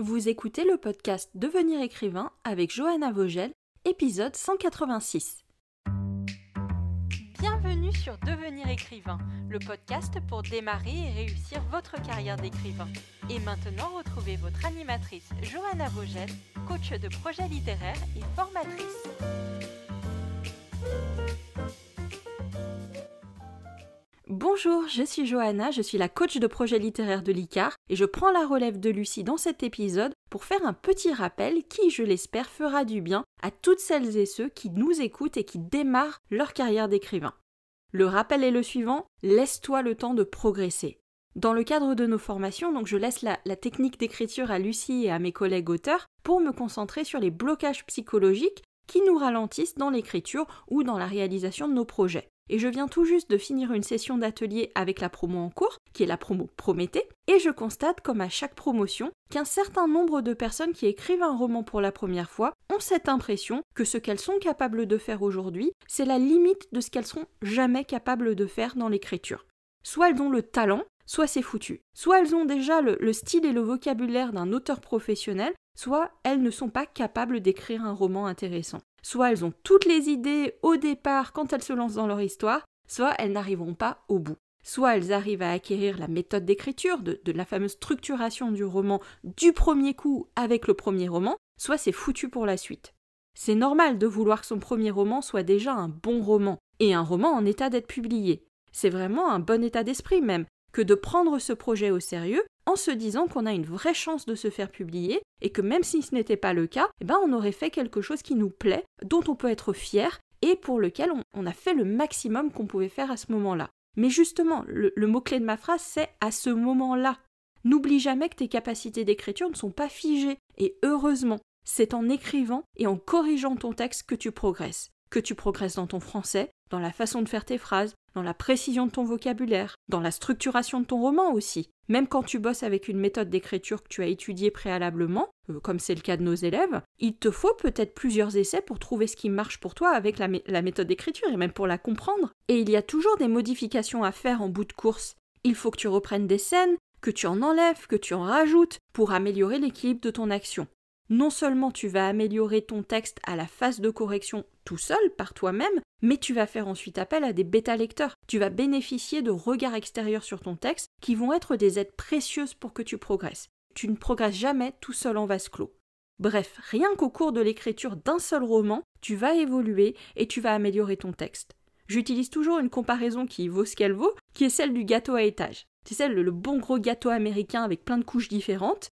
Vous écoutez le podcast Devenir écrivain avec Johanna Vogel, épisode 186. Bienvenue sur Devenir écrivain, le podcast pour démarrer et réussir votre carrière d'écrivain. Et maintenant, retrouvez votre animatrice Johanna Vogel, coach de projets littéraires et formatrice. Bonjour, je suis Johanna, je suis la coach de projet littéraire de l'ICAR et je prends la relève de Lucie dans cet épisode pour faire un petit rappel qui, je l'espère, fera du bien à toutes celles et ceux qui nous écoutent et qui démarrent leur carrière d'écrivain. Le rappel est le suivant, laisse-toi le temps de progresser. Dans le cadre de nos formations, donc je laisse la technique d'écriture à Lucie et à mes collègues auteurs pour me concentrer sur les blocages psychologiques qui nous ralentissent dans l'écriture ou dans la réalisation de nos projets. Et je viens tout juste de finir une session d'atelier avec la promo en cours, qui est la promo Prométhée, et je constate, comme à chaque promotion, qu'un certain nombre de personnes qui écrivent un roman pour la première fois ont cette impression que ce qu'elles sont capables de faire aujourd'hui, c'est la limite de ce qu'elles seront jamais capables de faire dans l'écriture. Soit elles ont le talent, soit c'est foutu. Soit elles ont déjà le style et le vocabulaire d'un auteur professionnel, soit elles ne sont pas capables d'écrire un roman intéressant. Soit elles ont toutes les idées au départ quand elles se lancent dans leur histoire, soit elles n'arriveront pas au bout. Soit elles arrivent à acquérir la méthode d'écriture, de la fameuse structuration du roman du premier coup avec le premier roman, soit c'est foutu pour la suite. C'est normal de vouloir que son premier roman soit déjà un bon roman, et un roman en état d'être publié. C'est vraiment un bon état d'esprit même, que de prendre ce projet au sérieux en se disant qu'on a une vraie chance de se faire publier et que même si ce n'était pas le cas, on aurait fait quelque chose qui nous plaît, dont on peut être fier et pour lequel on a fait le maximum qu'on pouvait faire à ce moment-là. Mais justement, le mot-clé de ma phrase, c'est « à ce moment-là ». N'oublie jamais que tes capacités d'écriture ne sont pas figées et heureusement, c'est en écrivant et en corrigeant ton texte que tu progresses. Que tu progresses dans ton français, dans la façon de faire tes phrases, dans la précision de ton vocabulaire, dans la structuration de ton roman aussi. Même quand tu bosses avec une méthode d'écriture que tu as étudiée préalablement, comme c'est le cas de nos élèves, il te faut peut-être plusieurs essais pour trouver ce qui marche pour toi avec la méthode d'écriture et même pour la comprendre. Et il y a toujours des modifications à faire en bout de course. Il faut que tu reprennes des scènes, que tu en enlèves, que tu en rajoutes pour améliorer l'équilibre de ton action. Non seulement tu vas améliorer ton texte à la phase de correction tout seul, par toi-même, mais tu vas faire ensuite appel à des bêta-lecteurs. Tu vas bénéficier de regards extérieurs sur ton texte qui vont être des aides précieuses pour que tu progresses. Tu ne progresses jamais tout seul en vase clos. Bref, rien qu'au cours de l'écriture d'un seul roman, tu vas évoluer et tu vas améliorer ton texte. J'utilise toujours une comparaison qui vaut ce qu'elle vaut, qui est celle du gâteau à étages. Tu sais, le bon gros gâteau américain avec plein de couches différentes,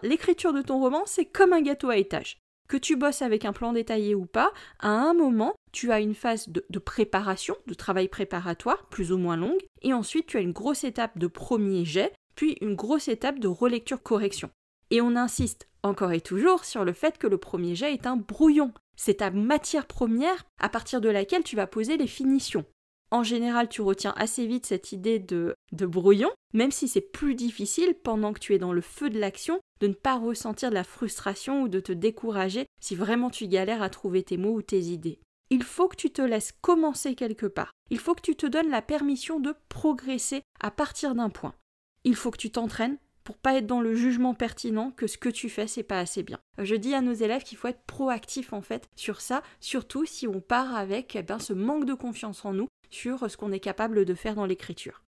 l'écriture de ton roman, c'est comme un gâteau à étages. Que tu bosses avec un plan détaillé ou pas, à un moment, tu as une phase de préparation, de travail préparatoire, plus ou moins longue, et ensuite tu as une grosse étape de premier jet, puis une grosse étape de relecture-correction. Et on insiste encore et toujours sur le fait que le premier jet est un brouillon. C'est ta matière première à partir de laquelle tu vas poser les finitions. En général, tu retiens assez vite cette idée de brouillon, même si c'est plus difficile pendant que tu es dans le feu de l'action, de ne pas ressentir de la frustration ou de te décourager si vraiment tu galères à trouver tes mots ou tes idées. Il faut que tu te laisses commencer quelque part. Il faut que tu te donnes la permission de progresser à partir d'un point. Il faut que tu t'entraînes pour pas être dans le jugement pertinent que ce que tu fais, c'est pas assez bien. Je dis à nos élèves qu'il faut être proactif en fait sur ça, surtout si on part avec ce manque de confiance en nous sur ce qu'on est capable de faire dans l'écriture.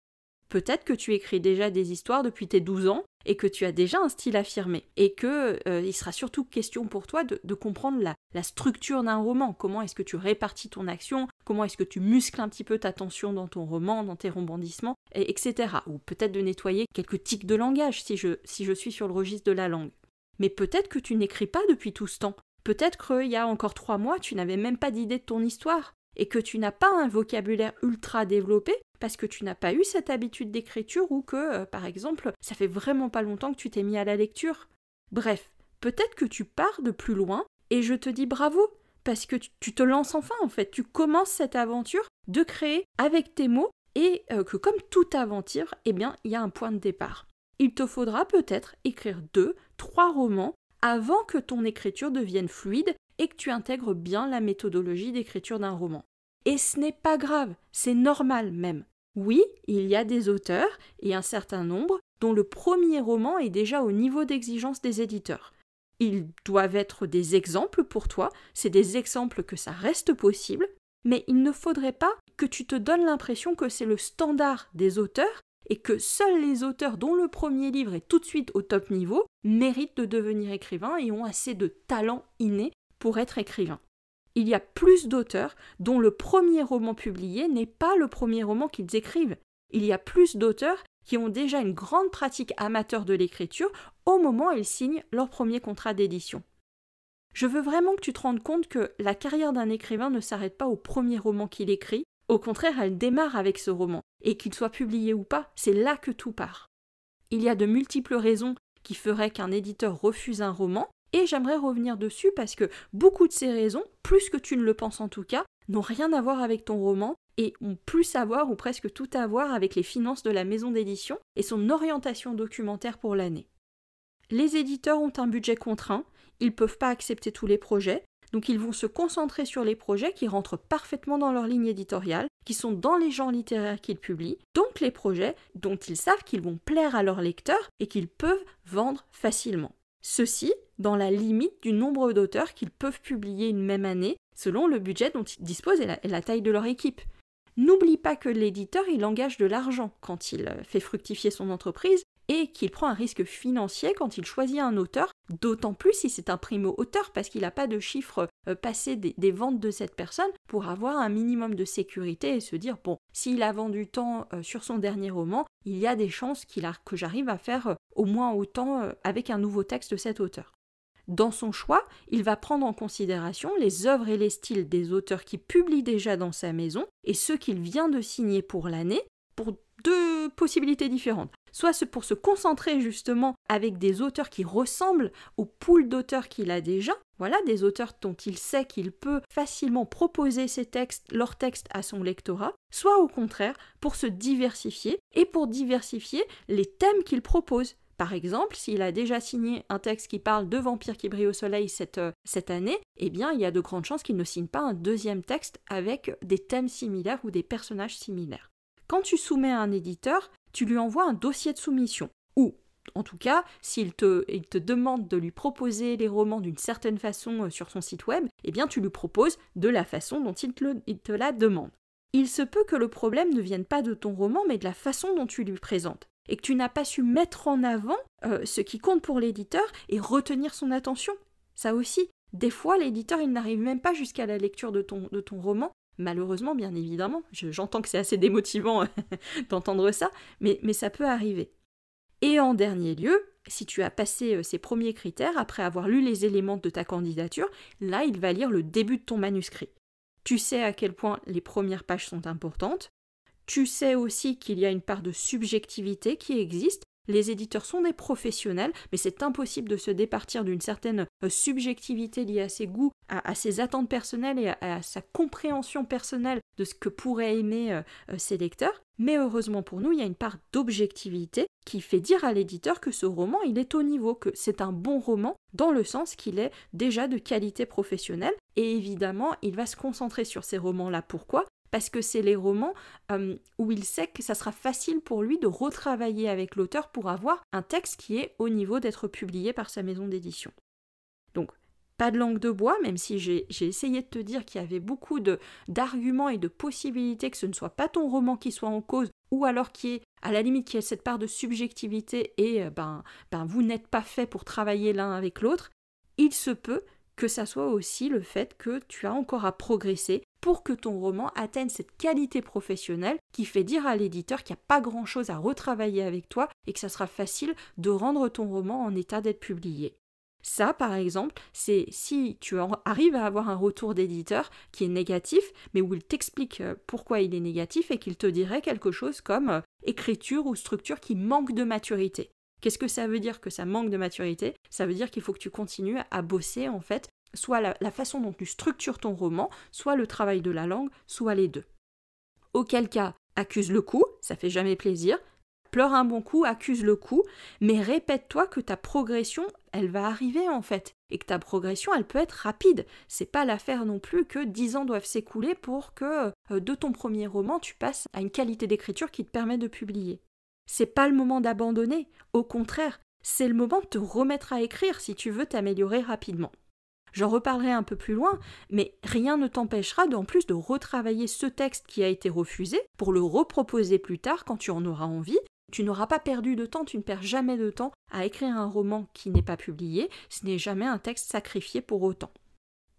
Peut-être que tu écris déjà des histoires depuis tes 12 ans et que tu as déjà un style affirmé et que il sera surtout question pour toi de comprendre la structure d'un roman. Comment est-ce que tu répartis ton action, comment est-ce que tu muscles un petit peu ta tension dans ton roman, dans tes rebondissements, etc. Ou peut-être de nettoyer quelques tics de langage si je suis sur le registre de la langue. Mais peut-être que tu n'écris pas depuis tout ce temps. Peut-être qu'il y a encore 3 mois, tu n'avais même pas d'idée de ton histoire et que tu n'as pas un vocabulaire ultra développé parce que tu n'as pas eu cette habitude d'écriture ou que, par exemple, ça fait vraiment pas longtemps que tu t'es mis à la lecture. Bref, peut-être que tu pars de plus loin et je te dis bravo parce que tu te lances enfin en fait. Tu commences cette aventure de créer avec tes mots et que comme toute aventure, il y a un point de départ. Il te faudra peut-être écrire 2, 3 romans avant que ton écriture devienne fluide et que tu intègres bien la méthodologie d'écriture d'un roman. Et ce n'est pas grave, c'est normal même. Oui, il y a des auteurs, et un certain nombre, dont le premier roman est déjà au niveau d'exigence des éditeurs. Ils doivent être des exemples pour toi, c'est des exemples que ça reste possible, mais il ne faudrait pas que tu te donnes l'impression que c'est le standard des auteurs et que seuls les auteurs dont le premier livre est tout de suite au top niveau méritent de devenir écrivains et ont assez de talent inné pour être écrivains. Il y a plus d'auteurs dont le premier roman publié n'est pas le premier roman qu'ils écrivent. Il y a plus d'auteurs qui ont déjà une grande pratique amateur de l'écriture au moment où ils signent leur premier contrat d'édition. Je veux vraiment que tu te rendes compte que la carrière d'un écrivain ne s'arrête pas au premier roman qu'il écrit, au contraire, elle démarre avec ce roman, et qu'il soit publié ou pas, c'est là que tout part. Il y a de multiples raisons qui feraient qu'un éditeur refuse un roman, et j'aimerais revenir dessus parce que beaucoup de ces raisons, plus que tu ne le penses en tout cas, n'ont rien à voir avec ton roman, et ont plus à voir ou presque tout à voir avec les finances de la maison d'édition et son orientation documentaire pour l'année. Les éditeurs ont un budget contraint, ils ne peuvent pas accepter tous les projets, donc ils vont se concentrer sur les projets qui rentrent parfaitement dans leur ligne éditoriale, qui sont dans les genres littéraires qu'ils publient, donc les projets dont ils savent qu'ils vont plaire à leurs lecteurs et qu'ils peuvent vendre facilement. Ceci dans la limite du nombre d'auteurs qu'ils peuvent publier une même année, selon le budget dont ils disposent et la taille de leur équipe. N'oublie pas que l'éditeur, il engage de l'argent quand il fait fructifier son entreprise et qu'il prend un risque financier quand il choisit un auteur, d'autant plus si c'est un primo-auteur parce qu'il n'a pas de chiffre passé des ventes de cette personne pour avoir un minimum de sécurité et se dire bon, s'il a vendu tant sur son dernier roman, il y a des chances que j'arrive à faire au moins autant avec un nouveau texte de cet auteur. Dans son choix, il va prendre en considération les œuvres et les styles des auteurs qui publient déjà dans sa maison et ceux qu'il vient de signer pour l'année pour deux possibilités différentes. Soit pour se concentrer justement avec des auteurs qui ressemblent au pool d'auteurs qu'il a déjà, voilà, des auteurs dont il sait qu'il peut facilement proposer leurs textes à son lectorat, soit au contraire pour se diversifier et pour diversifier les thèmes qu'il propose. Par exemple, s'il a déjà signé un texte qui parle de vampires qui brillent au soleil cette année, eh bien, il y a de grandes chances qu'il ne signe pas un deuxième texte avec des thèmes similaires ou des personnages similaires. Quand tu soumets à un éditeur, tu lui envoies un dossier de soumission. Ou, en tout cas, s'il te demande de lui proposer les romans d'une certaine façon sur son site web, eh bien, tu lui proposes de la façon dont il te la demande. Il se peut que le problème ne vienne pas de ton roman, mais de la façon dont tu lui présentes. Et que tu n'as pas su mettre en avant ce qui compte pour l'éditeur et retenir son attention. Ça aussi, des fois, l'éditeur, il n'arrive même pas jusqu'à la lecture de ton roman. Malheureusement, bien évidemment, j'entends que c'est assez démotivant d'entendre ça, mais ça peut arriver. Et en dernier lieu, si tu as passé ces premiers critères, après avoir lu les éléments de ta candidature, là, il va lire le début de ton manuscrit. Tu sais à quel point les premières pages sont importantes. Tu sais aussi qu'il y a une part de subjectivité qui existe. Les éditeurs sont des professionnels, mais c'est impossible de se départir d'une certaine subjectivité liée à ses goûts, à ses attentes personnelles et à sa compréhension personnelle de ce que pourraient aimer ses lecteurs. Mais heureusement pour nous, il y a une part d'objectivité qui fait dire à l'éditeur que ce roman, il est au niveau, que c'est un bon roman dans le sens qu'il est déjà de qualité professionnelle. Et évidemment, il va se concentrer sur ces romans-là. Pourquoi ? Parce que c'est les romans où il sait que ça sera facile pour lui de retravailler avec l'auteur pour avoir un texte qui est au niveau d'être publié par sa maison d'édition. Donc, pas de langue de bois, même si j'ai essayé de te dire qu'il y avait beaucoup d'arguments et de possibilités que ce ne soit pas ton roman qui soit en cause, ou alors qui est à la limite qui ait cette part de subjectivité et vous n'êtes pas fait pour travailler l'un avec l'autre, il se peut que ça soit aussi le fait que tu as encore à progresser pour que ton roman atteigne cette qualité professionnelle qui fait dire à l'éditeur qu'il n'y a pas grand-chose à retravailler avec toi et que ça sera facile de rendre ton roman en état d'être publié. Ça, par exemple, c'est si tu arrives à avoir un retour d'éditeur qui est négatif, mais où il t'explique pourquoi il est négatif et qu'il te dirait quelque chose comme écriture ou structure qui manque de maturité. Qu'est-ce que ça veut dire que ça manque de maturité ? Ça veut dire qu'il faut que tu continues à bosser, en fait, soit la façon dont tu structures ton roman, soit le travail de la langue, soit les deux. Auquel cas, accuse le coup, ça fait jamais plaisir. Pleure un bon coup, accuse le coup, mais répète-toi que ta progression, elle va arriver en fait, et que ta progression, elle peut être rapide. C'est pas l'affaire non plus que 10 ans doivent s'écouler pour que de ton premier roman, tu passes à une qualité d'écriture qui te permet de publier. c'est pas le moment d'abandonner. Au contraire, c'est le moment de te remettre à écrire si tu veux t'améliorer rapidement. J'en reparlerai un peu plus loin, mais rien ne t'empêchera en plus de retravailler ce texte qui a été refusé pour le reproposer plus tard quand tu en auras envie. Tu n'auras pas perdu de temps, tu ne perds jamais de temps à écrire un roman qui n'est pas publié, ce n'est jamais un texte sacrifié pour autant.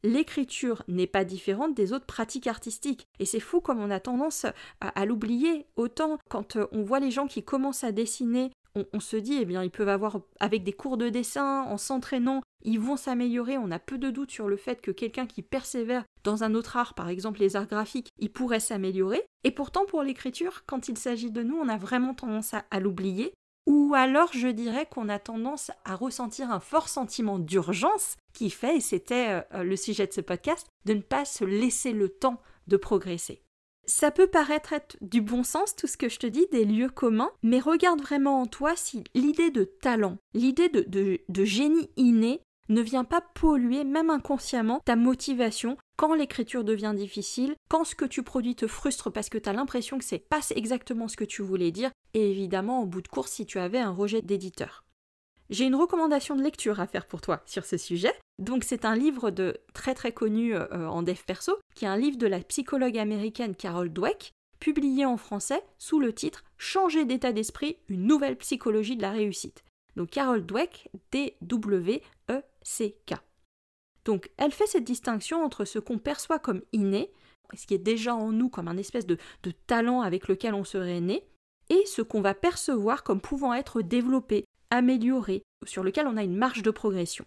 L'écriture n'est pas différente des autres pratiques artistiques, et c'est fou comme on a tendance à l'oublier. Autant quand on voit les gens qui commencent à dessiner, on se dit, eh bien, ils peuvent avoir, avec des cours de dessin, en s'entraînant, ils vont s'améliorer. On a peu de doute sur le fait que quelqu'un qui persévère dans un autre art, par exemple les arts graphiques, il pourrait s'améliorer. Et pourtant, pour l'écriture, quand il s'agit de nous, on a vraiment tendance à l'oublier. Ou alors, je dirais qu'on a tendance à ressentir un fort sentiment d'urgence qui fait, et c'était le sujet de ce podcast, de ne pas se laisser le temps de progresser. Ça peut paraître être du bon sens, tout ce que je te dis, des lieux communs, mais regarde vraiment en toi si l'idée de talent, l'idée de génie inné ne vient pas polluer, même inconsciemment, ta motivation quand l'écriture devient difficile, quand ce que tu produis te frustre parce que tu as l'impression que c'est pas exactement ce que tu voulais dire, et évidemment, au bout de course, si tu avais un rejet d'éditeur. J'ai une recommandation de lecture à faire pour toi sur ce sujet. Donc c'est un livre de très très connu en dev perso, qui est un livre de la psychologue américaine Carol Dweck, publié en français sous le titre « Changer d'état d'esprit, une nouvelle psychologie de la réussite ». Donc Carol Dweck, D-W-E-C-K. Donc elle fait cette distinction entre ce qu'on perçoit comme inné, ce qui est déjà en nous comme un espèce de talent avec lequel on serait né, et ce qu'on va percevoir comme pouvant être développé, amélioré, sur lequel on a une marge de progression.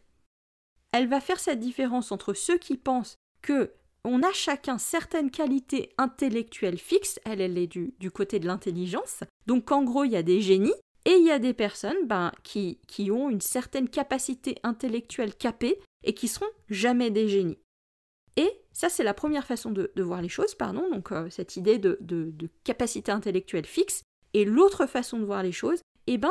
Elle va faire cette différence entre ceux qui pensent que on a chacun certaines qualités intellectuelles fixes, elle est du côté de l'intelligence, donc en gros il y a des génies, et il y a des personnes qui ont une certaine capacité intellectuelle capée et qui seront jamais des génies. Et ça c'est la première façon de voir les choses, donc cette idée de capacité intellectuelle fixe, et l'autre façon de voir les choses,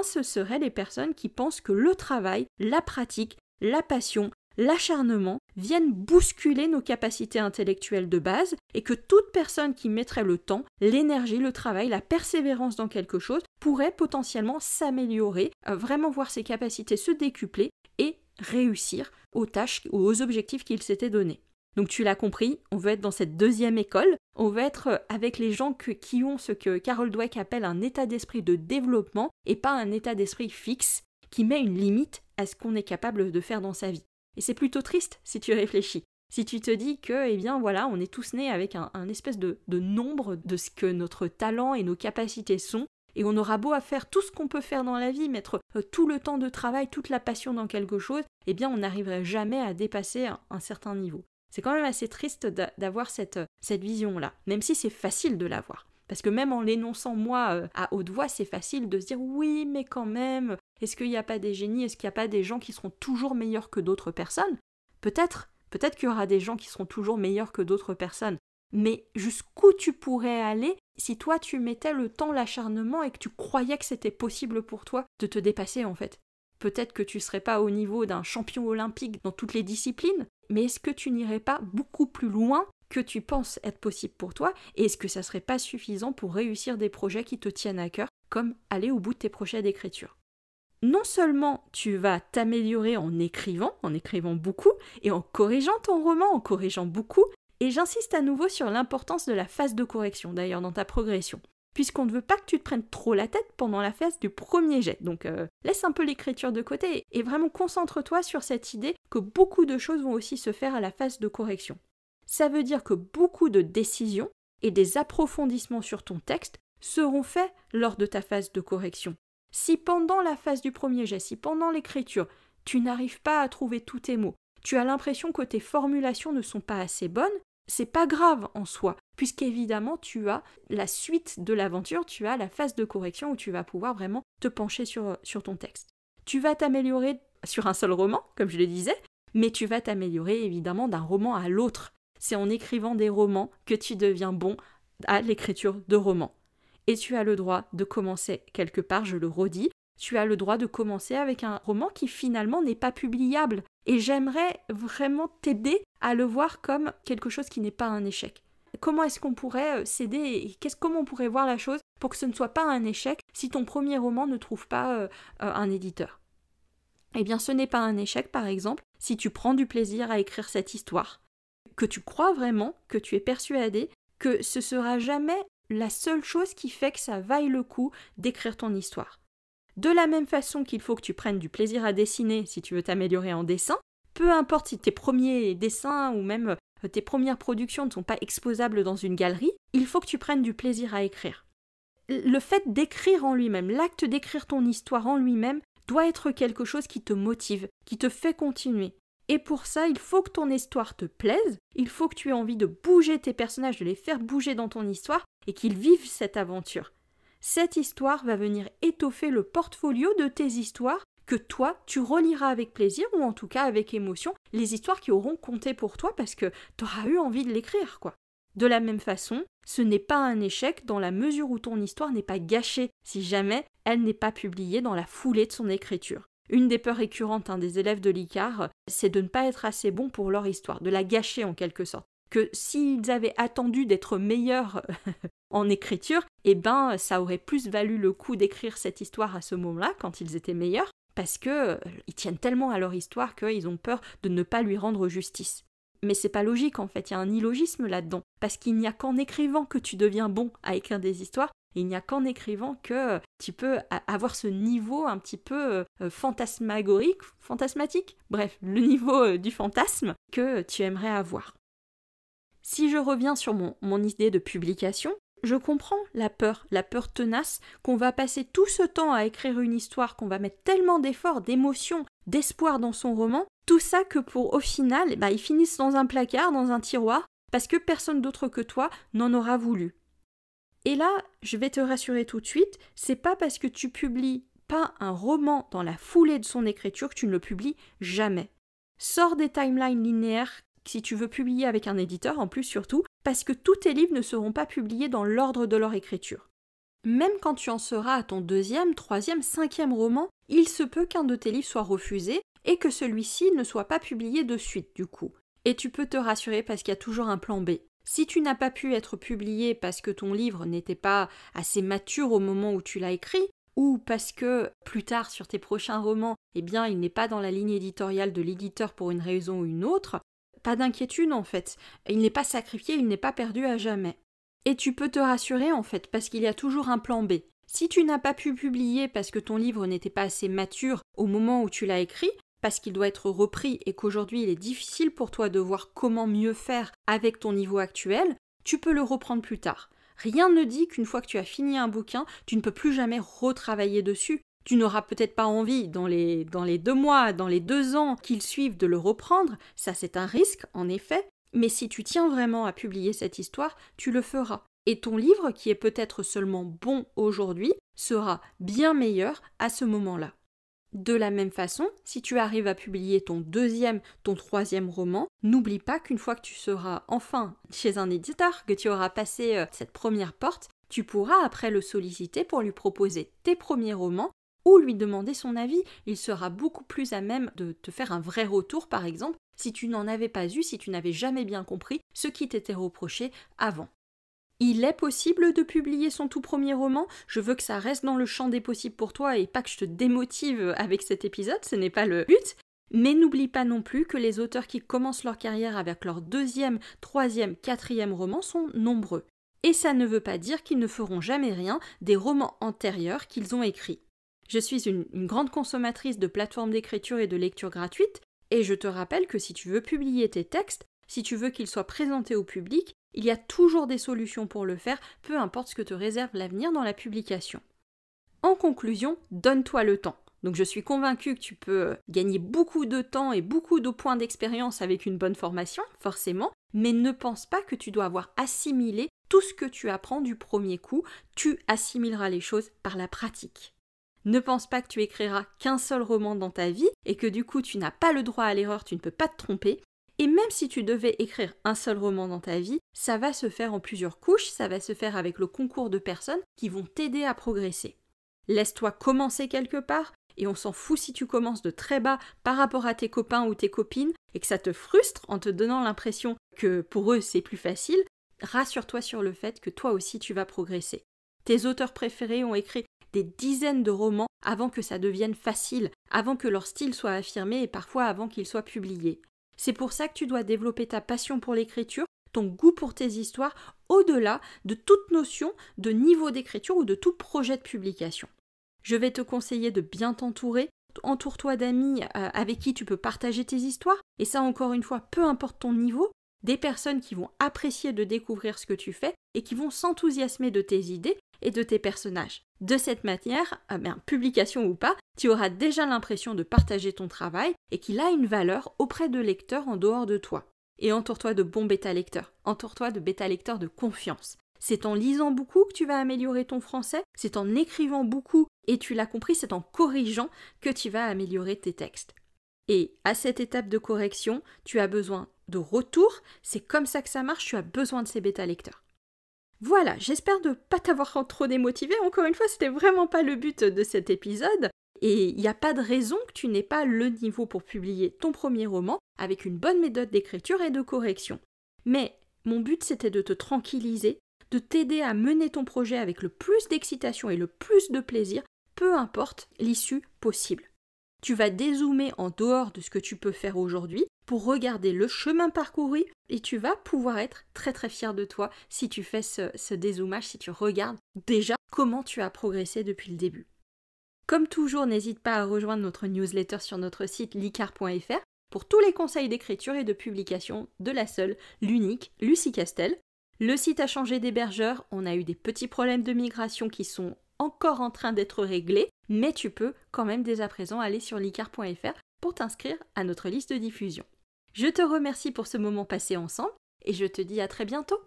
ce seraient les personnes qui pensent que le travail, la pratique, la passion, l'acharnement viennent bousculer nos capacités intellectuelles de base et que toute personne qui mettrait le temps, l'énergie, le travail, la persévérance dans quelque chose pourrait potentiellement s'améliorer, vraiment voir ses capacités se décupler et réussir aux tâches ou aux objectifs qu'il s'était donnés. Donc tu l'as compris, on veut être dans cette deuxième école, on veut être avec les gens qui ont ce que Carol Dweck appelle un état d'esprit de développement et pas un état d'esprit fixe qui met une limite à ce qu'on est capable de faire dans sa vie. Et c'est plutôt triste si tu réfléchis. Si tu te dis que, on est tous nés avec un espèce de nombre de ce que notre talent et nos capacités sont, et on aura beau à faire tout ce qu'on peut faire dans la vie, mettre tout le temps de travail, toute la passion dans quelque chose, on n'arriverait jamais à dépasser un certain niveau. C'est quand même assez triste d'avoir cette vision-là, même si c'est facile de l'avoir. Parce que même en l'énonçant moi à haute voix, c'est facile de se dire oui, mais quand même, est-ce qu'il n'y a pas des génies, est-ce qu'il n'y a pas des gens qui seront toujours meilleurs que d'autres personnes ? Peut-être qu'il y aura des gens qui seront toujours meilleurs que d'autres personnes, mais jusqu'où tu pourrais aller si toi tu mettais le temps, l'acharnement et que tu croyais que c'était possible pour toi de te dépasser en fait ? Peut-être que tu ne serais pas au niveau d'un champion olympique dans toutes les disciplines, mais est-ce que tu n'irais pas beaucoup plus loin que tu penses être possible pour toi, et est-ce que ça serait pas suffisant pour réussir des projets qui te tiennent à cœur, comme aller au bout de tes projets d'écriture. Non seulement tu vas t'améliorer en écrivant beaucoup, et en corrigeant ton roman, en corrigeant beaucoup, et j'insiste à nouveau sur l'importance de la phase de correction, d'ailleurs dans ta progression, puisqu'on ne veut pas que tu te prennes trop la tête pendant la phase du premier jet. Donc laisse un peu l'écriture de côté, et vraiment concentre-toi sur cette idée que beaucoup de choses vont aussi se faire à la phase de correction. Ça veut dire que beaucoup de décisions et des approfondissements sur ton texte seront faits lors de ta phase de correction. Si pendant la phase du premier jet, si pendant l'écriture, tu n'arrives pas à trouver tous tes mots, tu as l'impression que tes formulations ne sont pas assez bonnes, c'est pas grave en soi, puisqu'évidemment tu as la suite de l'aventure, tu as la phase de correction où tu vas pouvoir vraiment te pencher sur ton texte. Tu vas t'améliorer sur un seul roman, comme je le disais, mais tu vas t'améliorer évidemment d'un roman à l'autre. C'est en écrivant des romans que tu deviens bon à l'écriture de romans. Et tu as le droit de commencer quelque part, je le redis, tu as le droit de commencer avec un roman qui finalement n'est pas publiable. Et j'aimerais vraiment t'aider à le voir comme quelque chose qui n'est pas un échec. comment est-ce qu'on pourrait s'aider et comment on pourrait voir la chose pour que ce ne soit pas un échec si ton premier roman ne trouve pas un éditeur. Eh bien, ce n'est pas un échec, par exemple, si tu prends du plaisir à écrire cette histoire, que tu crois vraiment, que tu es persuadé que ce sera jamais la seule chose qui fait que ça vaille le coup d'écrire ton histoire. De la même façon qu'il faut que tu prennes du plaisir à dessiner si tu veux t'améliorer en dessin, peu importe si tes premiers dessins ou même tes premières productions ne sont pas exposables dans une galerie, il faut que tu prennes du plaisir à écrire. Le fait d'écrire en lui-même, l'acte d'écrire ton histoire en lui-même, doit être quelque chose qui te motive, qui te fait continuer. Et pour ça, il faut que ton histoire te plaise, il faut que tu aies envie de bouger tes personnages, de les faire bouger dans ton histoire et qu'ils vivent cette aventure. Cette histoire va venir étoffer le portfolio de tes histoires que toi, tu reliras avec plaisir ou en tout cas avec émotion, les histoires qui auront compté pour toi parce que tu auras eu envie de l'écrire, quoi. De la même façon, ce n'est pas un échec dans la mesure où ton histoire n'est pas gâchée si jamais elle n'est pas publiée dans la foulée de son écriture. Une des peurs récurrentes des élèves de l'ICAR, c'est de ne pas être assez bons pour leur histoire, de la gâcher en quelque sorte. Que s'ils avaient attendu d'être meilleurs en écriture, eh ben ça aurait plus valu le coup d'écrire cette histoire à ce moment-là, quand ils étaient meilleurs, parce que ils tiennent tellement à leur histoire qu'ils ont peur de ne pas lui rendre justice. Mais c'est pas logique en fait, il y a un illogisme là-dedans, parce qu'il n'y a qu'en écrivant que tu deviens bon à écrire des histoires, et il n'y a qu'en écrivant que tu peux avoir ce niveau un petit peu fantasmatique, bref, le niveau du fantasme que tu aimerais avoir. Si je reviens sur mon idée de publication, je comprends la peur tenace qu'on va passer tout ce temps à écrire une histoire, qu'on va mettre tellement d'efforts, d'émotions, d'espoir dans son roman, tout ça que pour au final, ils finissent dans un placard, dans un tiroir, parce que personne d'autre que toi n'en aura voulu. Et là, je vais te rassurer tout de suite, c'est pas parce que tu publies pas un roman dans la foulée de son écriture que tu ne le publies jamais. Sors des timelines linéaires si tu veux publier avec un éditeur, en plus surtout, parce que tous tes livres ne seront pas publiés dans l'ordre de leur écriture. Même quand tu en seras à ton 2e, 3e, 5e roman, il se peut qu'un de tes livres soit refusé et que celui-ci ne soit pas publié de suite du coup. Et tu peux te rassurer parce qu'il y a toujours un plan B. Si tu n'as pas pu être publié parce que ton livre n'était pas assez mature au moment où tu l'as écrit, ou parce que plus tard sur tes prochains romans, il n'est pas dans la ligne éditoriale de l'éditeur pour une raison ou une autre, pas d'inquiétude en fait. Il n'est pas sacrifié, il n'est pas perdu à jamais. Et tu peux te rassurer en fait, parce qu'il y a toujours un plan B. Si tu n'as pas pu publier parce que ton livre n'était pas assez mature au moment où tu l'as écrit, parce qu'il doit être repris et qu'aujourd'hui il est difficile pour toi de voir comment mieux faire avec ton niveau actuel, tu peux le reprendre plus tard. Rien ne dit qu'une fois que tu as fini un bouquin, tu ne peux plus jamais retravailler dessus. Tu n'auras peut-être pas envie dans les 2 mois, dans les 2 ans qu'ils suivent de le reprendre, ça c'est un risque en effet, mais si tu tiens vraiment à publier cette histoire, tu le feras. Et ton livre, qui est peut-être seulement bon aujourd'hui, sera bien meilleur à ce moment-là. De la même façon, si tu arrives à publier ton 2e, ton 3e roman, n'oublie pas qu'une fois que tu seras enfin chez un éditeur, que tu auras passé cette première porte, tu pourras après le solliciter pour lui proposer tes premiers romans ou lui demander son avis. Il sera beaucoup plus à même de te faire un vrai retour, par exemple, si tu n'en avais pas eu, si tu n'avais jamais bien compris ce qui t'était reproché avant. Il est possible de publier son tout premier roman. Je veux que ça reste dans le champ des possibles pour toi et pas que je te démotive avec cet épisode, ce n'est pas le but. Mais n'oublie pas non plus que les auteurs qui commencent leur carrière avec leur 2e, 3e, 4e roman sont nombreux. Et ça ne veut pas dire qu'ils ne feront jamais rien des romans antérieurs qu'ils ont écrits. Je suis une grande consommatrice de plateformes d'écriture et de lecture gratuites, et je te rappelle que si tu veux publier tes textes, si tu veux qu'ils soient présentés au public, il y a toujours des solutions pour le faire, peu importe ce que te réserve l'avenir dans la publication. En conclusion, donne-toi le temps. Donc je suis convaincue que tu peux gagner beaucoup de temps et beaucoup de points d'expérience avec une bonne formation, forcément, mais ne pense pas que tu dois avoir assimilé tout ce que tu apprends du premier coup, tu assimileras les choses par la pratique. Ne pense pas que tu écriras qu'un seul roman dans ta vie et que du coup tu n'as pas le droit à l'erreur, tu ne peux pas te tromper. Et même si tu devais écrire un seul roman dans ta vie, ça va se faire en plusieurs couches, ça va se faire avec le concours de personnes qui vont t'aider à progresser. Laisse-toi commencer quelque part, et on s'en fout si tu commences de très bas par rapport à tes copains ou tes copines, et que ça te frustre en te donnant l'impression que pour eux c'est plus facile. rassure-toi sur le fait que toi aussi tu vas progresser. Tes auteurs préférés ont écrit des dizaines de romans avant que ça devienne facile, avant que leur style soit affirmé et parfois avant qu'ils soient publiés. C'est pour ça que tu dois développer ta passion pour l'écriture, ton goût pour tes histoires, au-delà de toute notion de niveau d'écriture ou de tout projet de publication. Je vais te conseiller de bien t'entourer. Entoure-toi d'amis avec qui tu peux partager tes histoires, et ça encore une fois, peu importe ton niveau, des personnes qui vont apprécier de découvrir ce que tu fais et qui vont s'enthousiasmer de tes idées et de tes personnages. De cette manière, publication ou pas, tu auras déjà l'impression de partager ton travail et qu'il a une valeur auprès de lecteurs en dehors de toi. Et entoure-toi de bons bêta-lecteurs, entoure-toi de bêta-lecteurs de confiance. C'est en lisant beaucoup que tu vas améliorer ton français, c'est en écrivant beaucoup, et tu l'as compris, c'est en corrigeant que tu vas améliorer tes textes. Et à cette étape de correction, tu as besoin de retour, c'est comme ça que ça marche, tu as besoin de ces bêta-lecteurs. Voilà, j'espère ne pas t'avoir trop démotivé, encore une fois, c'était vraiment pas le but de cet épisode, et il n'y a pas de raison que tu n'aies pas le niveau pour publier ton premier roman avec une bonne méthode d'écriture et de correction. Mais mon but c'était de te tranquilliser, de t'aider à mener ton projet avec le plus d'excitation et le plus de plaisir, peu importe l'issue possible. Tu vas dézoomer en dehors de ce que tu peux faire aujourd'hui pour regarder le chemin parcouru et tu vas pouvoir être très très fier de toi si tu fais ce dézoomage, si tu regardes déjà comment tu as progressé depuis le début. Comme toujours, n'hésite pas à rejoindre notre newsletter sur notre site licar.fr pour tous les conseils d'écriture et de publication de la seule, l'unique Lucie Castel. Le site a changé d'hébergeur, on a eu des petits problèmes de migration qui sont encore en train d'être réglés, mais tu peux quand même dès à présent aller sur licar.fr pour t'inscrire à notre liste de diffusion. Je te remercie pour ce moment passé ensemble et je te dis à très bientôt.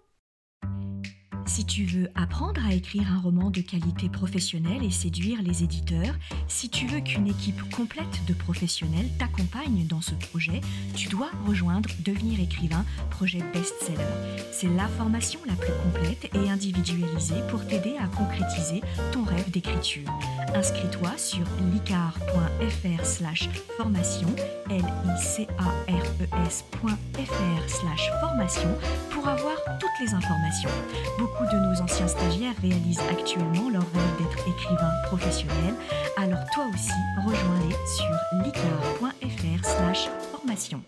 Si tu veux apprendre à écrire un roman de qualité professionnelle et séduire les éditeurs, si tu veux qu'une équipe complète de professionnels t'accompagne dans ce projet, tu dois rejoindre Devenir écrivain, projet best-seller. C'est la formation la plus complète et individualisée pour t'aider à concrétiser ton rêve d'écriture. Inscris-toi sur licar.fr/formation, licares.fr/formation pour avoir toutes les informations. Beaucoup de nos anciens stagiaires réalisent actuellement leur rêve d'être écrivain professionnel, alors toi aussi, rejoins-les sur licar.fr/formation.